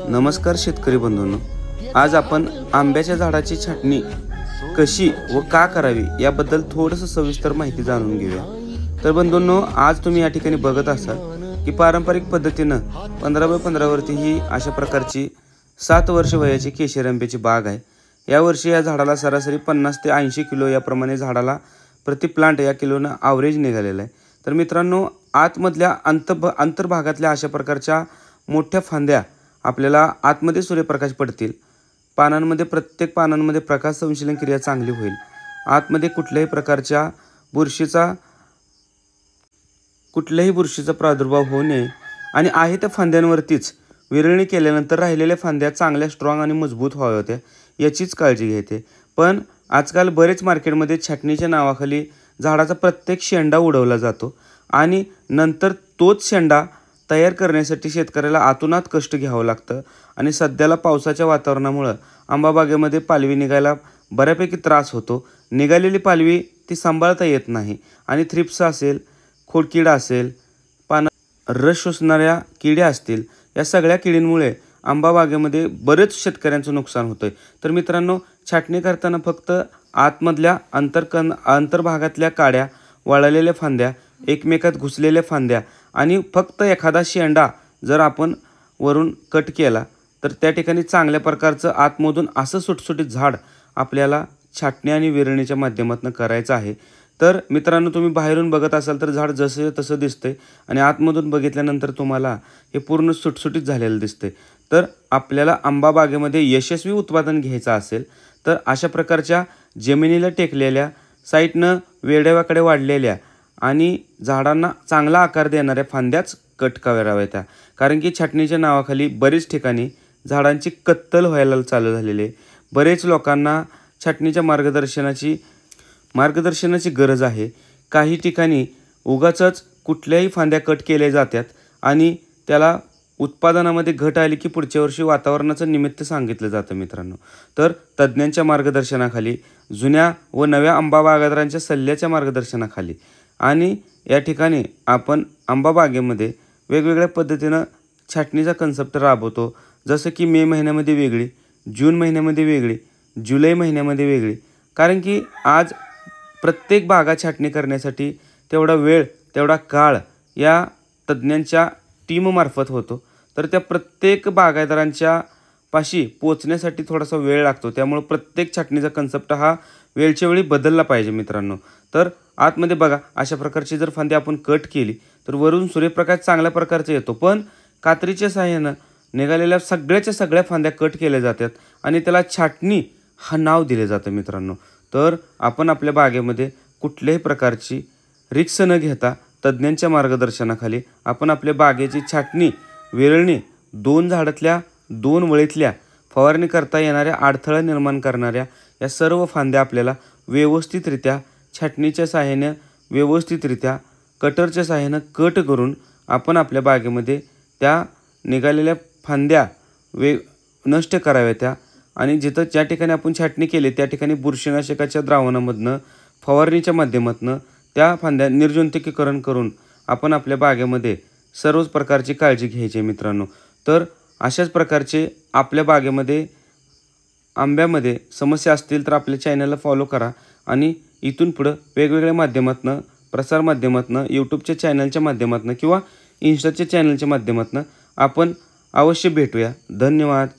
नमस्कार शेतकरी बंधूंनो, आज आपण आंब्याच्या झाडाची छाटणी कशी व का करावी याबद्दल थोडंसं सविस्तर माहिती जाणून घेऊया। तर बंधूंनो, आज तुम्ही या ठिकाणी बघत असाल की पारंपरिक पद्धतीने 15x15 वरती ही अशा प्रकारची 7 वर्ष वयाची केशर आंब्याची बाग आहे। या वर्षी या झाडाला सरासरी 50 ते 80 किलो याप्रमाणे झाडाला प्रति प्लांट या किलोने ॲव्हरेज निघालेला आहे। तर मित्रांनो, आतमधल्या अंतर्भागातल्या अशा प्रकारच्या मोठ्या फांद्या आपल्याला आतमध्ये सूर्यप्रकाश पडतील। पानांमध्ये प्रत्येक पानांमध्ये प्रकाश संश्लेषण क्रिया चांगली होईल। आतमध्ये कुठल्याही प्रकारच्या बुरशीचा प्रादुर्भाव होऊ नये आणि आहे त्या फांद्यांवरतीच विरळणी केल्यानंतर राहिलेल्या फांद्या चांगल्या स्ट्रॉंग आणि मजबूत व्हाव्या होत्या याचीच काळजी घ्यायची। पण आजकाल बरेच मार्केटमध्ये छाटणीच्या नावाखाली झाडाचा प्रत्येक शेंडा उडवला जातो आणि नंतर तोच शेंडा तयार करण्यासाठी शेतकऱ्याला आतुनात कष्ट घ्यावं लागतं आणि सध्याला पावसाच्या वातावरणामुळे आंबा बागेमध्ये पालवी निघायला बऱ्यापैकी त्रास होतो। निघालेली पालवी ती सांभाळता येत नाही आणि थ्रिप्स असेल, खोडकिडा असेल, रस शोषणाऱ्या किड्या असतील, या सगळ्या किडींमुळे आंबा बागेमध्ये बरेच शेतकऱ्यांचं नुकसान होतंय। तर मित्रांनो, छाटणी करताना फक्त आतमधल्या अंतर्भागातल्या काड्या, वाळलेल्या फांद्या, एकमेकात घुसलेल्या फांद्या आणि फक्त एखादा शेंडा जर आपण वरून कट केला तर त्या ठिकाणी चांगल्या प्रकारचं आतमधून असं सुटसुटीत झाड आपल्याला छाटणी आणि विरळणीच्या माध्यमातून करायचं आहे। तर मित्रांनो, तुम्ही बाहेरून बघत असाल तर झाड जसं तसं दिसतंय आणि आतमधून बघितल्यानंतर तुम्हाला हे पूर्ण सुटसुटीत झालेलं दिसतंय। तर आपल्याला आंबा बागेमध्ये यशस्वी उत्पादन घ्यायचं असेल तर अशा प्रकारच्या जमिनीला टेकलेल्या, साईडनं वेड्यावाकडे वाढलेल्या आणि झाडांना चांगला आकार देणाऱ्या फांद्याच कट कराव्यात। कारण की छाटणीच्या नावाखाली बरेच ठिकाणी झाडांची कत्तल व्हायला चालू झालेली आहे। बरेच लोकांना छाटणीच्या मार्गदर्शनाची गरज आहे। काही ठिकाणी उगाचच कुठल्याही फांद्या कट केल्या जातात आणि त्याला उत्पादनामध्ये घट आली की पुढच्या वर्षी वातावरणाचं निमित्त सांगितलं जातं। मित्रांनो, तर तज्ज्ञांच्या मार्गदर्शनाखाली, जुन्या व नव्या आंबा बागायतदारांच्या सल्ल्याच्या मार्गदर्शनाखाली आणि या ठिकाणी आपण आंबा बागेमध्ये वेगवेगळ्या पद्धतीनं छाटणीचा कन्सेप्ट राबवतो। जसं की मे महिन्यामध्ये वेगळी, जून महिन्यामध्ये वेगळी, जुलै महिन्यामध्ये वेगळी। कारण की आज प्रत्येक बागा छाटणी करण्यासाठी तेवढा वेळ, तेवढा काळ या तज्ज्ञांच्या टीममार्फत होतो। तर त्या प्रत्येक बागायतदारांच्या पाशी पोचण्यासाठी थोडासा वेळ लागतो। त्यामुळे प्रत्येक छाटणीचा कन्सेप्ट हा वेळच्या वेळी बदलला पाहिजे मित्रांनो। तर आतमध्ये बघा, अशा प्रकारची जर फांदी आपण कट केली तर वरून सूर्यप्रकाश चांगल्या प्रकारचा येतो, पण कात्रीच्या सहाय्यानं निघालेल्या सगळ्या फांद्या कट केल्या जातात आणि त्याला छाटणी हा नाव दिले जातं मित्रांनो। तर आपण आपल्या बागेमध्ये कुठल्याही प्रकारची रिस्क न घेता तज्ज्ञांच्या मार्गदर्शनाखाली आपण आपल्या बागेची छाटणी, विरळणी, 2 झाडातल्या 2 वळीतल्या फवारणी करता येणाऱ्या अडथळा निर्माण करणाऱ्या या सर्व फांद्या आपल्याला व्यवस्थितरित्या छाटणीच्या सहाय्याने, व्यवस्थितरित्या कटरच्या सहाय्याने कट करून आपण आपल्या बागेमध्ये त्या निघालेल्या फांद्या नष्ट कराव्यात आणि ज्या ठिकाणी आपण छाटणी केली त्या ठिकाणी बुरशीनाशकाच्या द्रावणामधनं, फवारणीच्या माध्यमातून त्या फांद्या निर्जंतुकीकरण करून आपण आपल्या बागेमध्ये सर्वच प्रकारची काळजी घ्यायची मित्रांनो। तर अशाच प्रकारचे आपल्या बागेमध्ये आंब्यामध्ये समस्या असतील तर आपल्या चॅनलला फॉलो करा आणि इथून पुढं वेगवेगळ्या माध्यमातून, प्रसार माध्यमातून, यूट्यूबच्या चॅनलच्या माध्यमातून किंवा इंस्टाच्या चॅनलच्या माध्यमातून आपण अवश्य भेटूया। धन्यवाद।